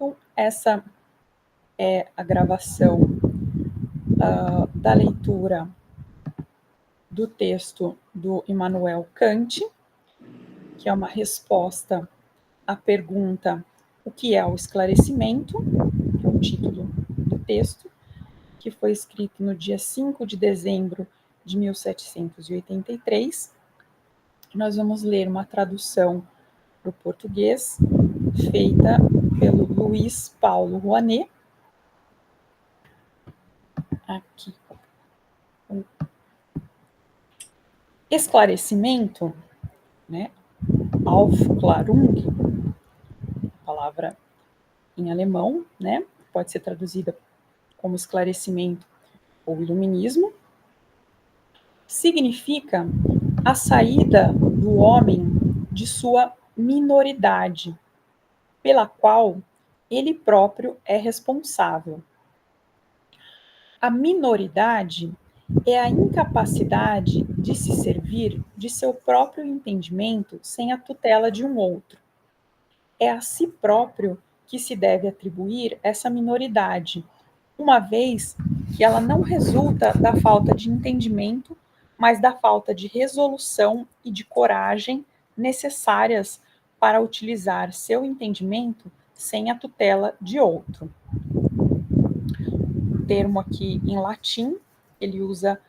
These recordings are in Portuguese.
Então, essa é a gravação da leitura do texto do Immanuel Kant, que é uma resposta à pergunta o que é o esclarecimento, que é o título do texto, que foi escrito no dia 5 de dezembro de 1783. Nós vamos ler uma tradução para o português, feita pelo Luiz Paulo Rouanet. Aqui. Esclarecimento, né? Aufklärung, palavra em alemão, né? Pode ser traduzida como esclarecimento ou iluminismo. Significa a saída do homem de sua minoridade, pela qual ele próprio é responsável. A minoridade é a incapacidade de se servir de seu próprio entendimento sem a tutela de um outro. É a si próprio que se deve atribuir essa minoridade, uma vez que ela não resulta da falta de entendimento, mas da falta de resolução e de coragem necessárias para utilizar seu entendimento sem a tutela de outro. O termo aqui em latim, ele usa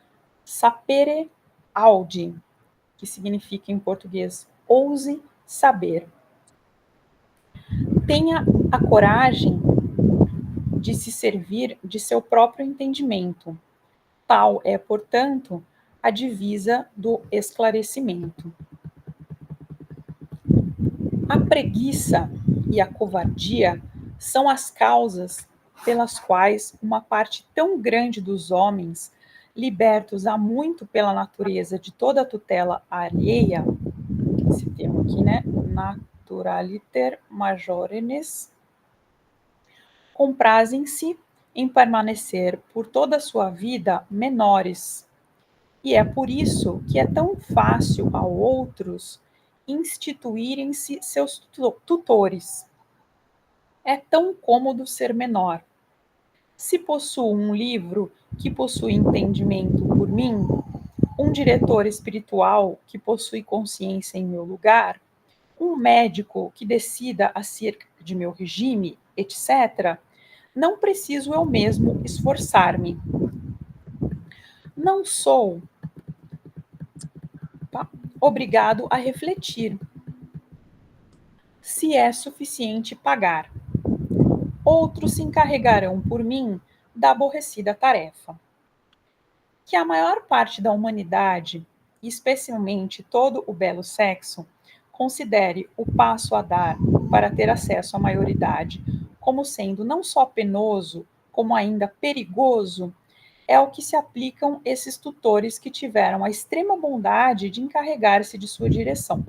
sapere aude, que significa em português ouse saber. Tenha a coragem de se servir de seu próprio entendimento. Tal é, portanto, a divisa do esclarecimento. A preguiça e a covardia são as causas pelas quais uma parte tão grande dos homens, libertos há muito pela natureza de toda a tutela alheia, esse termo aqui, né? Naturaliter majorines, comprazem-se em permanecer por toda a sua vida menores. E é por isso que é tão fácil a outros instituírem-se seus tutores. É tão cômodo ser menor. Se possuo um livro que possui entendimento por mim, um diretor espiritual que possui consciência em meu lugar, um médico que decida acerca de meu regime, etc., não preciso eu mesmo esforçar-me. Não sou obrigado a refletir se é suficiente pagar. Outros se encarregarão por mim da aborrecida tarefa. Que a maior parte da humanidade, e especialmente todo o belo sexo, considere o passo a dar para ter acesso à maioridade como sendo não só penoso, como ainda perigoso, é ao que se aplicam esses tutores que tiveram a extrema bondade de encarregar-se de sua direção.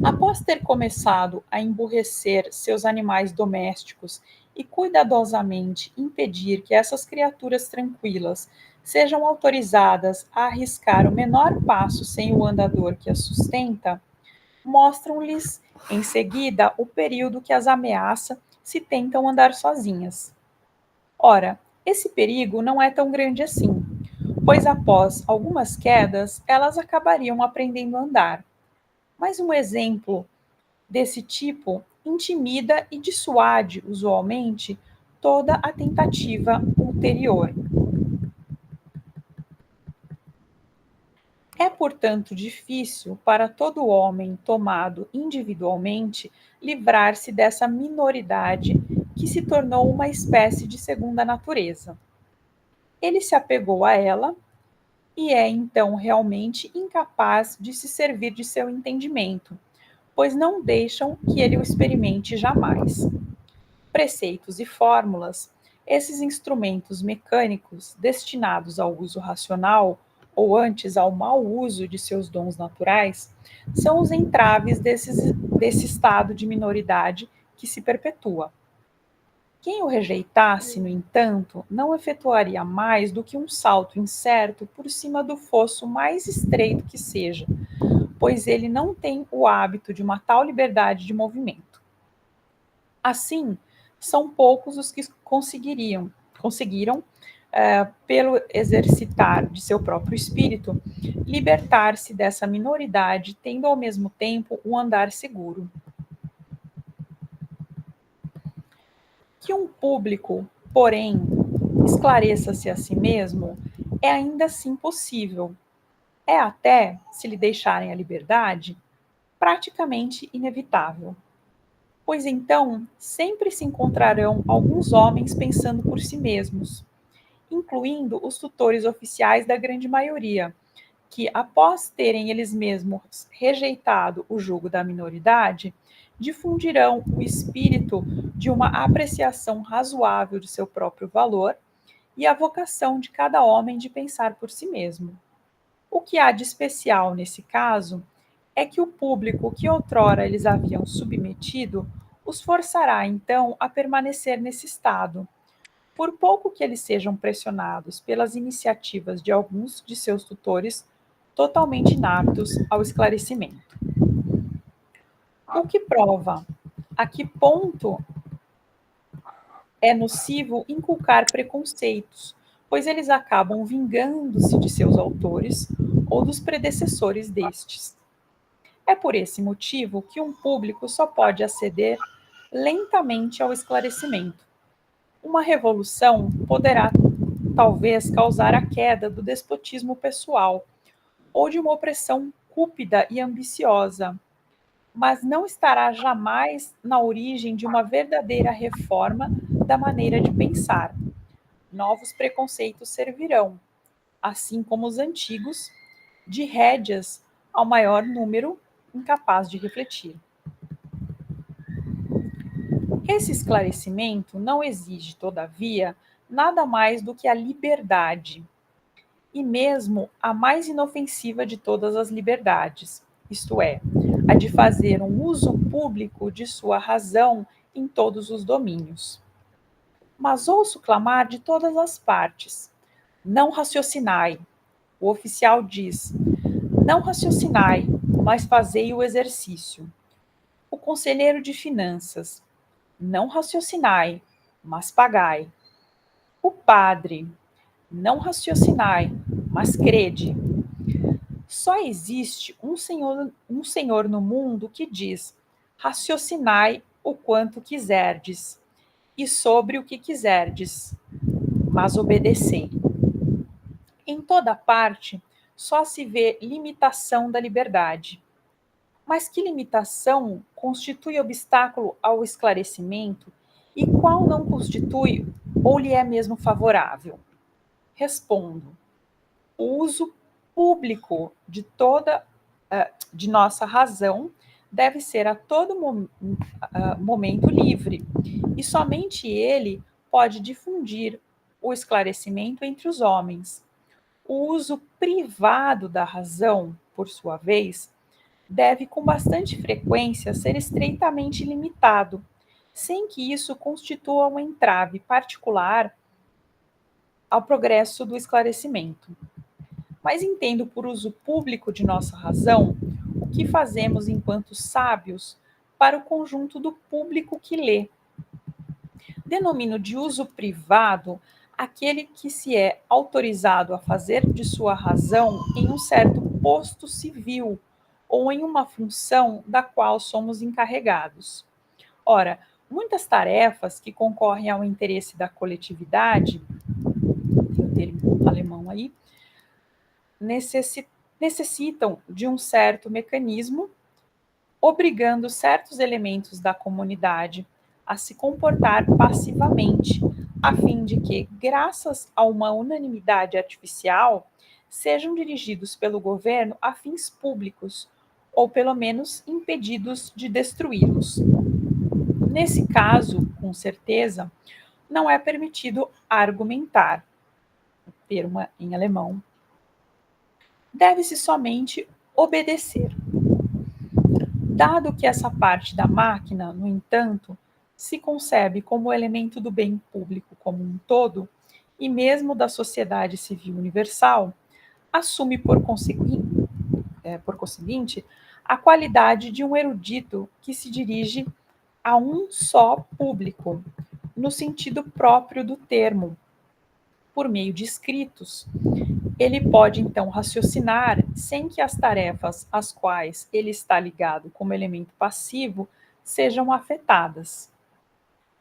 Após ter começado a emburrecer seus animais domésticos e cuidadosamente impedir que essas criaturas tranquilas sejam autorizadas a arriscar o menor passo sem o andador que as sustenta, mostram-lhes, em seguida, o período que as ameaça se tentam andar sozinhas. Ora, esse perigo não é tão grande assim, pois após algumas quedas, elas acabariam aprendendo a andar. Mas um exemplo desse tipo intimida e dissuade, usualmente, toda a tentativa ulterior. É, portanto, difícil para todo homem tomado individualmente livrar-se dessa minoridade que se tornou uma espécie de segunda natureza. Ele se apegou a ela e é então realmente incapaz de se servir de seu entendimento, pois não deixam que ele o experimente jamais. Preceitos e fórmulas, esses instrumentos mecânicos destinados ao uso racional ou antes ao mau uso de seus dons naturais, são os entraves desse estado de minoridade que se perpetua. Quem o rejeitasse, no entanto, não efetuaria mais do que um salto incerto por cima do fosso mais estreito que seja, pois ele não tem o hábito de uma tal liberdade de movimento. Assim, são poucos os que conseguiram, pelo exercitar de seu próprio espírito, libertar-se dessa minoridade, tendo ao mesmo tempo um andar seguro. Que um público, porém, esclareça-se a si mesmo é ainda assim possível. É até, se lhe deixarem a liberdade, praticamente inevitável. Pois então sempre se encontrarão alguns homens pensando por si mesmos, incluindo os tutores oficiais da grande maioria, que, após terem eles mesmos rejeitado o jugo da minoridade, difundirão o espírito de uma apreciação razoável de seu próprio valor e a vocação de cada homem de pensar por si mesmo. O que há de especial nesse caso é que o público que outrora eles haviam submetido os forçará então a permanecer nesse estado, por pouco que eles sejam pressionados pelas iniciativas de alguns de seus tutores totalmente inaptos ao esclarecimento. O que prova a que ponto é nocivo inculcar preconceitos, pois eles acabam vingando-se de seus autores ou dos predecessores destes. É por esse motivo que um público só pode aceder lentamente ao esclarecimento. Uma revolução poderá talvez causar a queda do despotismo pessoal ou de uma opressão cúpida e ambiciosa, mas não estará jamais na origem de uma verdadeira reforma da maneira de pensar. Novos preconceitos servirão, assim como os antigos, de rédeas ao maior número incapaz de refletir. Esse esclarecimento não exige, todavia, nada mais do que a liberdade, e mesmo a mais inofensiva de todas as liberdades, isto é, a de fazer um uso público de sua razão em todos os domínios. Mas ouço clamar de todas as partes: não raciocinai. O oficial diz: não raciocinai, mas fazei o exercício. O conselheiro de finanças: não raciocinai, mas pagai. O padre: não raciocinai, mas crede. Só existe um senhor no mundo que diz: raciocinai o quanto quiserdes, e sobre o que quiserdes, mas obedecei. Em toda parte, só se vê limitação da liberdade. Mas que limitação constitui obstáculo ao esclarecimento e qual não constitui ou lhe é mesmo favorável? Respondo: o uso público de nossa razão deve ser a todo momento livre, e somente ele pode difundir o esclarecimento entre os homens. O uso privado da razão, por sua vez, deve com bastante frequência ser estreitamente limitado, sem que isso constitua um entrave particular ao progresso do esclarecimento. Mas entendo por uso público de nossa razão o que fazemos enquanto sábios para o conjunto do público que lê. Denomino de uso privado aquele que se é autorizado a fazer de sua razão em um certo posto civil ou em uma função da qual somos encarregados. Ora, muitas tarefas que concorrem ao interesse da coletividade, tem o termo alemão aí, necessitam de um certo mecanismo, obrigando certos elementos da comunidade a se comportar passivamente, a fim de que, graças a uma unanimidade artificial, sejam dirigidos pelo governo a fins públicos, ou pelo menos impedidos de destruí-los. Nesse caso, com certeza, não é permitido argumentar, termo em alemão. Deve-se somente obedecer. Dado que essa parte da máquina, no entanto, se concebe como elemento do bem público como um todo, e mesmo da sociedade civil universal, assume por conseguinte, a qualidade de um erudito que se dirige a um só público, no sentido próprio do termo, por meio de escritos. Ele pode então raciocinar sem que as tarefas às quais ele está ligado como elemento passivo sejam afetadas.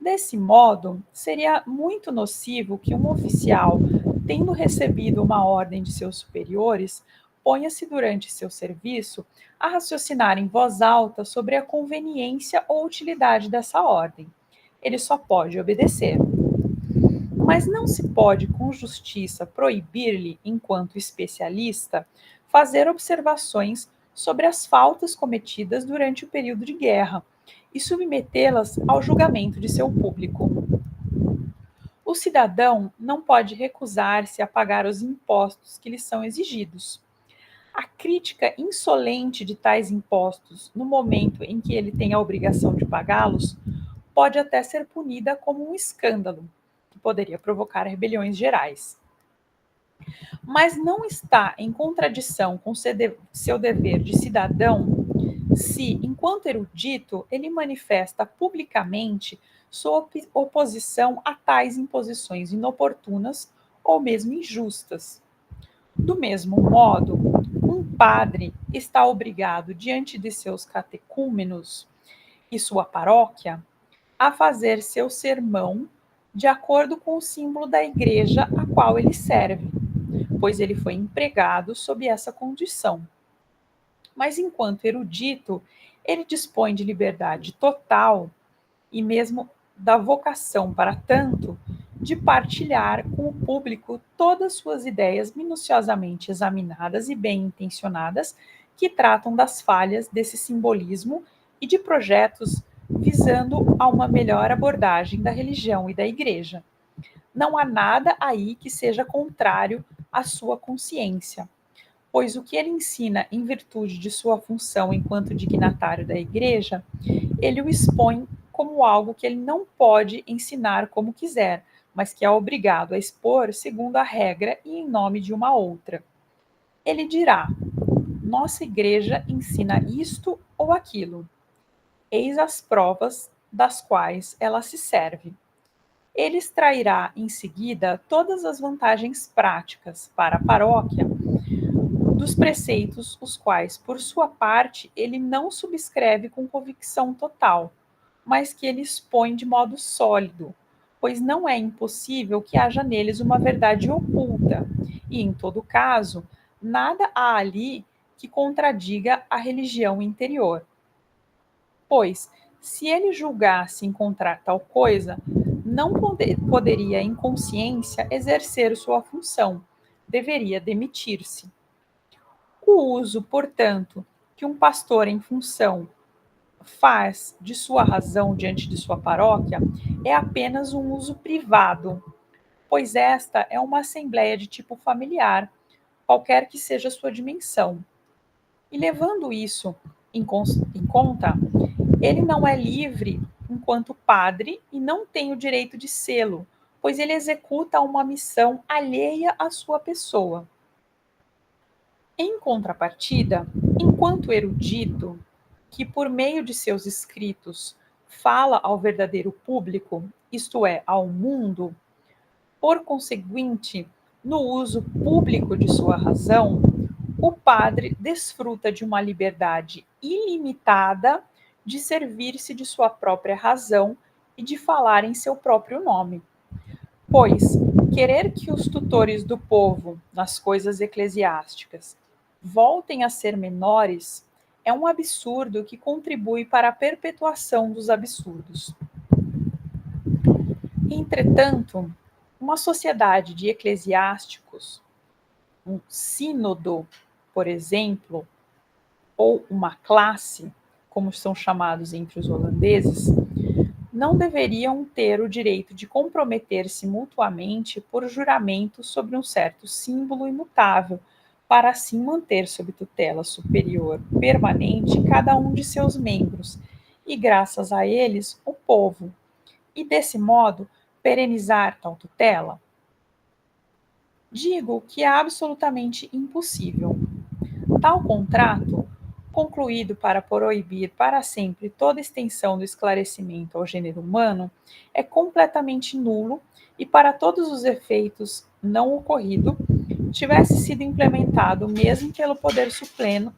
Desse modo, seria muito nocivo que um oficial, tendo recebido uma ordem de seus superiores, ponha-se durante seu serviço a raciocinar em voz alta sobre a conveniência ou utilidade dessa ordem. Ele só pode obedecer. Mas não se pode, com justiça, proibir-lhe, enquanto especialista, fazer observações sobre as faltas cometidas durante o período de guerra e submetê-las ao julgamento de seu público. O cidadão não pode recusar-se a pagar os impostos que lhe são exigidos. A crítica insolente de tais impostos, no momento em que ele tem a obrigação de pagá-los, pode até ser punida como um escândalo, que poderia provocar rebeliões gerais. Mas não está em contradição com seu dever de cidadão se, enquanto erudito, ele manifesta publicamente sua oposição a tais imposições inoportunas ou mesmo injustas. Do mesmo modo, um padre está obrigado, diante de seus catecúmenos e sua paróquia, a fazer seu sermão de acordo com o símbolo da igreja a qual ele serve, pois ele foi empregado sob essa condição. Mas enquanto erudito, ele dispõe de liberdade total e mesmo da vocação para tanto de partilhar com o público todas suas ideias minuciosamente examinadas e bem intencionadas que tratam das falhas desse simbolismo e de projetos visando a uma melhor abordagem da religião e da igreja. Não há nada aí que seja contrário à sua consciência, pois o que ele ensina em virtude de sua função enquanto dignatário da igreja, ele o expõe como algo que ele não pode ensinar como quiser, mas que é obrigado a expor segundo a regra e em nome de uma outra. Ele dirá: nossa igreja ensina isto ou aquilo. Eis as provas das quais ela se serve. Ele extrairá em seguida todas as vantagens práticas para a paróquia dos preceitos, os quais, por sua parte, ele não subscreve com convicção total, mas que ele expõe de modo sólido, pois não é impossível que haja neles uma verdade oculta, e, em todo caso, nada há ali que contradiga a religião interior. Pois, se ele julgasse encontrar tal coisa, não poderia, em consciência, exercer sua função, deveria demitir-se. O uso, portanto, que um pastor em função faz de sua razão diante de sua paróquia é apenas um uso privado, pois esta é uma assembleia de tipo familiar, qualquer que seja sua dimensão. E levando isso em conta, ele não é livre enquanto padre e não tem o direito de sê-lo, pois ele executa uma missão alheia à sua pessoa. Em contrapartida, enquanto erudito, que por meio de seus escritos fala ao verdadeiro público, isto é, ao mundo, por conseguinte, no uso público de sua razão, o padre desfruta de uma liberdade ilimitada de servir-se de sua própria razão e de falar em seu próprio nome. Pois, querer que os tutores do povo, nas coisas eclesiásticas, voltem a ser menores é um absurdo que contribui para a perpetuação dos absurdos. Entretanto, uma sociedade de eclesiásticos, um sínodo, por exemplo, ou uma classe, como são chamados entre os holandeses, não deveriam ter o direito de comprometer-se mutuamente por juramento sobre um certo símbolo imutável, para assim manter sob tutela superior permanente cada um de seus membros, e graças a eles o povo, e desse modo perenizar tal tutela? Digo que é absolutamente impossível. Tal contrato concluído para proibir para sempre toda extensão do esclarecimento ao gênero humano, é completamente nulo e, para todos os efeitos, não ocorrido, tivesse sido implementado mesmo pelo Poder Supremo,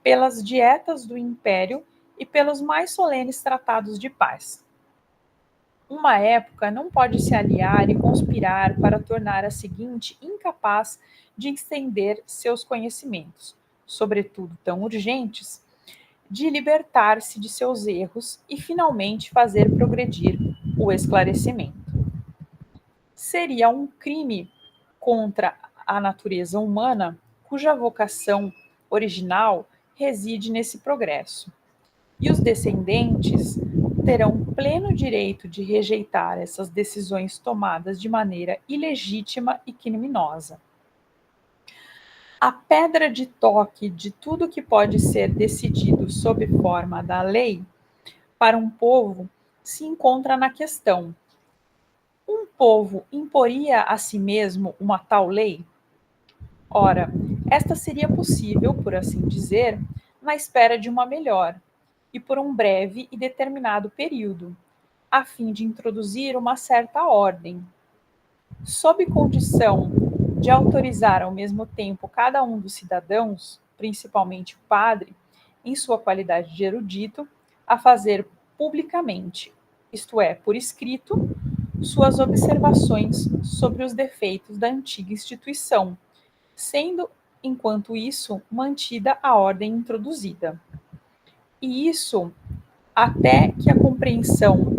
pelas dietas do Império e pelos mais solenes tratados de paz. Uma época não pode se aliar e conspirar para tornar a seguinte incapaz de estender seus conhecimentos, sobretudo tão urgentes, de libertar-se de seus erros e finalmente fazer progredir o esclarecimento. Seria um crime contra a natureza humana, cuja vocação original reside nesse progresso. E os descendentes terão pleno direito de rejeitar essas decisões tomadas de maneira ilegítima e criminosa. A pedra de toque de tudo que pode ser decidido sob forma da lei para um povo se encontra na questão: um povo imporia a si mesmo uma tal lei? Ora, esta seria possível, por assim dizer, na espera de uma melhor, e por um breve e determinado período, a fim de introduzir uma certa ordem, sob condição de autorizar ao mesmo tempo cada um dos cidadãos, principalmente o padre, em sua qualidade de erudito, a fazer publicamente, isto é, por escrito, suas observações sobre os defeitos da antiga instituição, sendo, enquanto isso, mantida a ordem introduzida. E isso até que a compreensão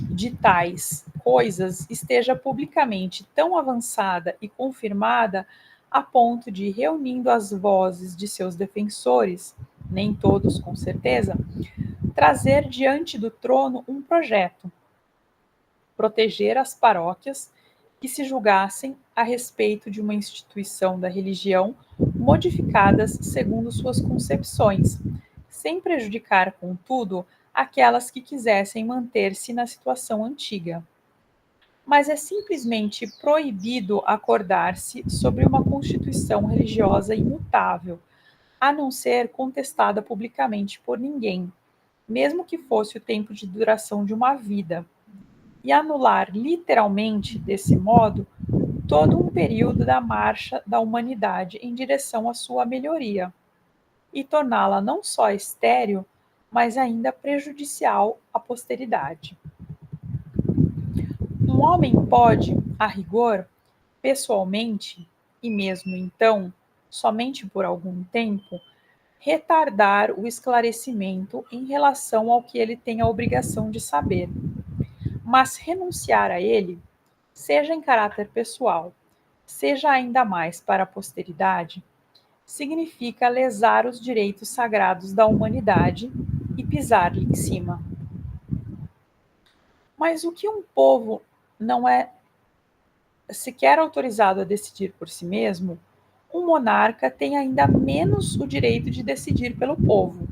de tais coisas esteja publicamente tão avançada e confirmada a ponto de, reunindo as vozes de seus defensores, nem todos com certeza, trazer diante do trono um projeto, proteger as paróquias que se julgassem a respeito de uma instituição da religião modificadas segundo suas concepções, sem prejudicar, contudo, aquelas que quisessem manter-se na situação antiga. Mas é simplesmente proibido acordar-se sobre uma constituição religiosa imutável, a não ser contestada publicamente por ninguém, mesmo que fosse o tempo de duração de uma vida, e anular literalmente, desse modo, todo um período da marcha da humanidade em direção à sua melhoria, e torná-la não só estéril, mas ainda prejudicial à posteridade. Um homem pode, a rigor, pessoalmente, e mesmo então, somente por algum tempo, retardar o esclarecimento em relação ao que ele tem a obrigação de saber, mas renunciar a ele, seja em caráter pessoal, seja ainda mais para a posteridade, significa lesar os direitos sagrados da humanidade e pisar-lhe em cima. Mas o que um povo não é sequer autorizado a decidir por si mesmo, um monarca tem ainda menos o direito de decidir pelo povo,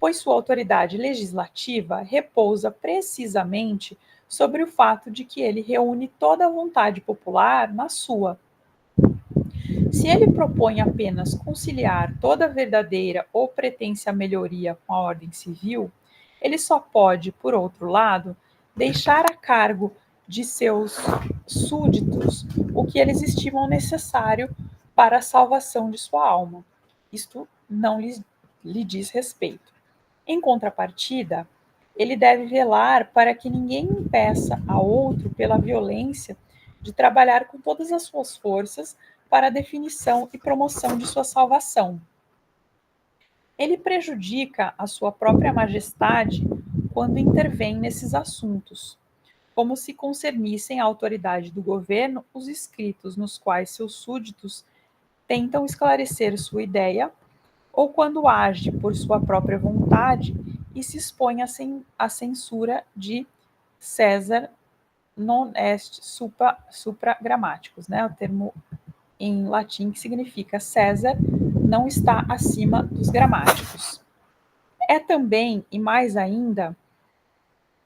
pois sua autoridade legislativa repousa precisamente sobre o fato de que ele reúne toda a vontade popular na sua. Se ele propõe apenas conciliar toda verdadeira ou pretensa melhoria com a ordem civil, ele só pode, por outro lado, deixar a cargo de seus súditos o que eles estimam necessário para a salvação de sua alma. Isto não lhe diz respeito. Em contrapartida, ele deve velar para que ninguém impeça a outro, pela violência, de trabalhar com todas as suas forças para a definição e promoção de sua salvação. Ele prejudica a sua própria majestade quando intervém nesses assuntos, como se concernissem à autoridade do governo os escritos nos quais seus súditos tentam esclarecer sua ideia, ou quando age por sua própria vontade e se expõe à censura de César non est supra grammaticus, né? O termo em latim que significa César não está acima dos gramáticos. É também, e mais ainda,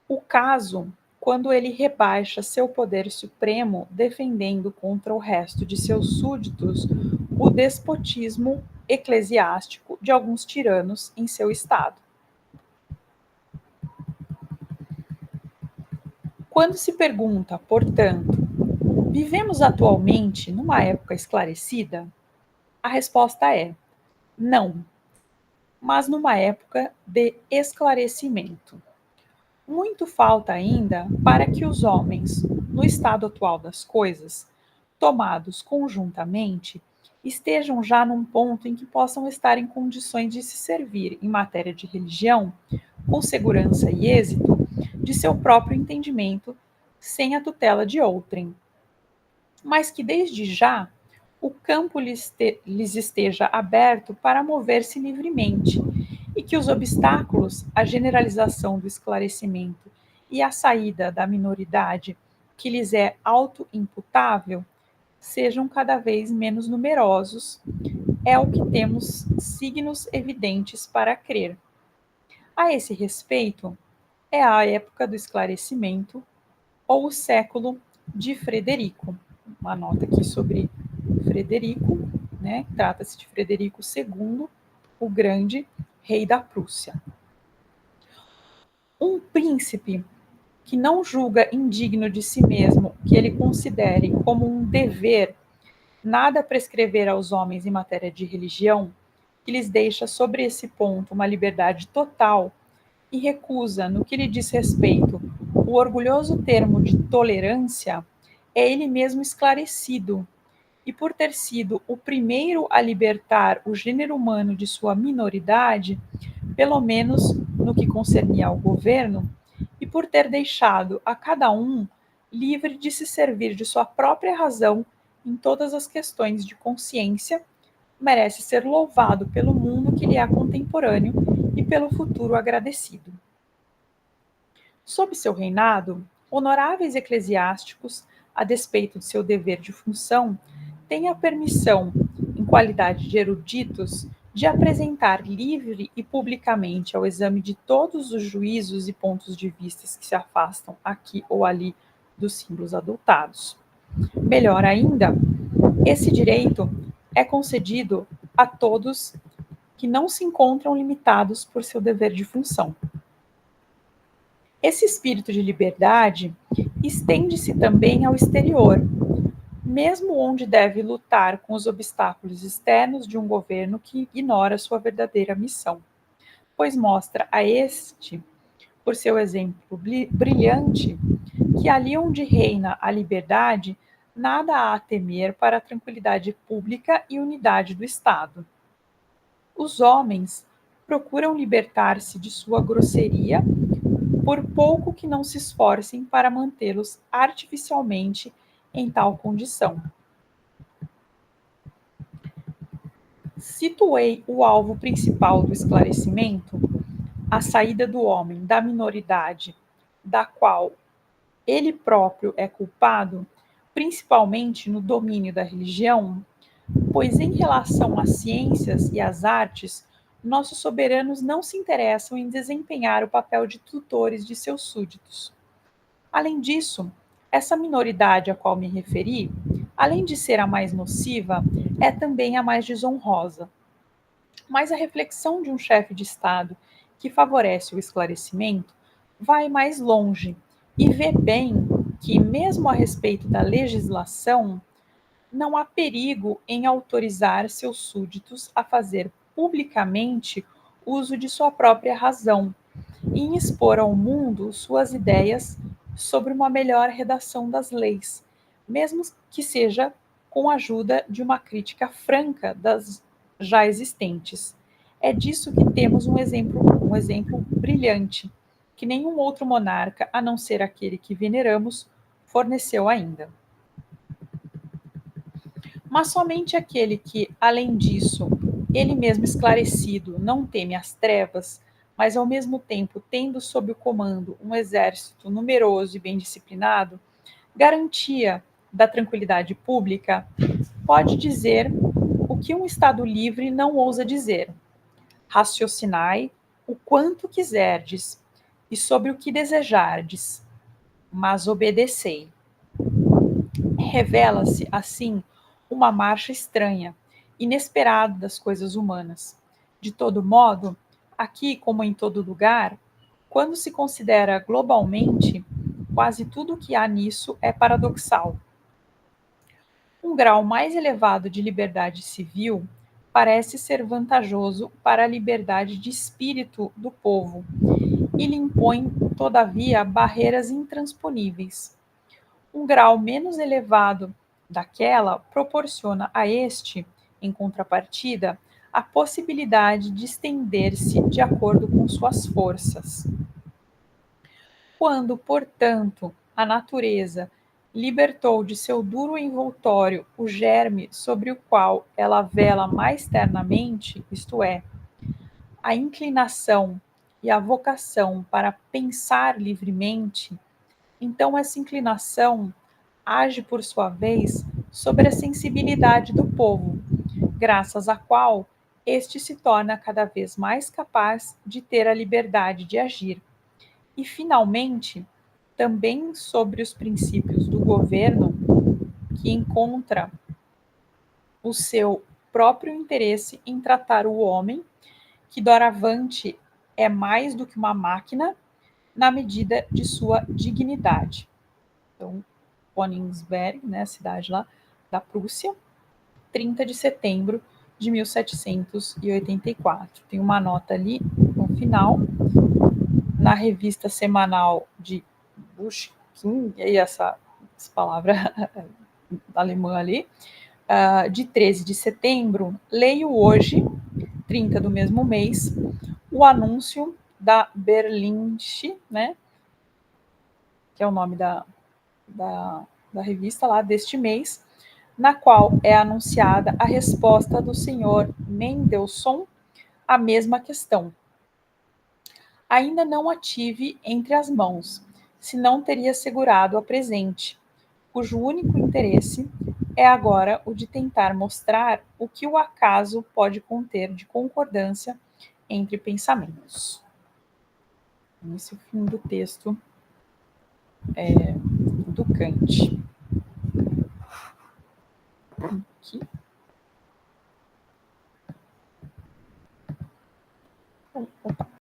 o caso quando ele rebaixa seu poder supremo, defendendo contra o resto de seus súditos o despotismo eclesiástico de alguns tiranos em seu estado. Quando se pergunta, portanto, vivemos atualmente numa época esclarecida? A resposta é não, mas numa época de esclarecimento. Muito falta ainda para que os homens, no estado atual das coisas, tomados conjuntamente, estejam já num ponto em que possam estar em condições de se servir em matéria de religião, com segurança e êxito, de seu próprio entendimento, sem a tutela de outrem. Mas que desde já o campo lhes esteja aberto para mover-se livremente, e que os obstáculos à generalização do esclarecimento e à saída da minoridade que lhes é auto-imputável sejam cada vez menos numerosos, é o que temos signos evidentes para crer. A esse respeito, é a época do esclarecimento ou o século de Frederico. Uma nota aqui sobre Frederico, né? Trata-se de Frederico II, o Grande, rei da Prússia. Um príncipe que não julga indigno de si mesmo que ele considere como um dever nada prescrever aos homens em matéria de religião, que lhes deixa sobre esse ponto uma liberdade total e recusa, no que lhe diz respeito, o orgulhoso termo de tolerância, é ele mesmo esclarecido, e por ter sido o primeiro a libertar o gênero humano de sua minoridade, pelo menos no que concernia ao governo, e por ter deixado a cada um livre de se servir de sua própria razão em todas as questões de consciência, merece ser louvado pelo mundo que lhe é contemporâneo e pelo futuro agradecido. Sob seu reinado, honoráveis eclesiásticos, a despeito de seu dever de função, têm a permissão, em qualidade de eruditos, de apresentar livre e publicamente ao exame de todos os juízos e pontos de vista que se afastam aqui ou ali dos símbolos adotados. Melhor ainda, esse direito é concedido a todos que não se encontram limitados por seu dever de função. Esse espírito de liberdade estende-se também ao exterior, mesmo onde deve lutar com os obstáculos externos de um governo que ignora sua verdadeira missão, pois mostra a este, por seu exemplo brilhante, que ali onde reina a liberdade, nada há a temer para a tranquilidade pública e unidade do Estado. Os homens procuram libertar-se de sua grosseria, por pouco que não se esforcem para mantê-los artificialmente em tal condição. Situei o alvo principal do esclarecimento, a saída do homem da minoridade, da qual ele próprio é culpado, principalmente no domínio da religião, pois em relação às ciências e às artes, nossos soberanos não se interessam em desempenhar o papel de tutores de seus súditos. Além disso, essa minoridade a qual me referi, além de ser a mais nociva, é também a mais desonrosa. Mas a reflexão de um chefe de Estado que favorece o esclarecimento vai mais longe e vê bem que, mesmo a respeito da legislação, não há perigo em autorizar seus súditos a fazer publicamente uso de sua própria razão e em expor ao mundo suas ideias sobre uma melhor redação das leis, mesmo que seja com a ajuda de uma crítica franca das já existentes. É disso que temos um exemplo brilhante, que nenhum outro monarca, a não ser aquele que veneramos, forneceu ainda. Mas somente aquele que, além disso, ele mesmo esclarecido, não teme as trevas, mas ao mesmo tempo tendo sob o comando um exército numeroso e bem disciplinado, garantia da tranquilidade pública, pode dizer o que um Estado livre não ousa dizer. Raciocinai o quanto quiserdes e sobre o que desejardes, mas obedecei. Revela-se, assim, uma marcha estranha, inesperado das coisas humanas. De todo modo, aqui como em todo lugar, quando se considera globalmente, quase tudo o que há nisso é paradoxal. Um grau mais elevado de liberdade civil parece ser vantajoso para a liberdade de espírito do povo e lhe impõe, todavia, barreiras intransponíveis. Um grau menos elevado daquela proporciona a este, em contrapartida, a possibilidade de estender-se de acordo com suas forças. Quando, portanto, a natureza libertou de seu duro envoltório o germe sobre o qual ela vela mais ternamente, isto é, a inclinação e a vocação para pensar livremente, então essa inclinação age, por sua vez, sobre a sensibilidade do povo, graças à qual este se torna cada vez mais capaz de ter a liberdade de agir. E, finalmente, também sobre os princípios do governo, que encontra o seu próprio interesse em tratar o homem, que doravante é mais do que uma máquina, na medida de sua dignidade. Então, Königsberg, né, a cidade lá da Prússia, 30 de setembro de 1784. Tem uma nota ali no final, na revista semanal de Pushkin, e essa palavra alemã ali, de 13 de setembro, leio hoje, 30 do mesmo mês, o anúncio da Berlinische, né, que é o nome da revista lá deste mês, na qual é anunciada a resposta do senhor Mendelssohn à mesma questão. Ainda não a tive entre as mãos, senão teria segurado a presente, cujo único interesse é agora o de tentar mostrar o que o acaso pode conter de concordância entre pensamentos. Esse é o fim do texto do Kant. Aqui. Opa.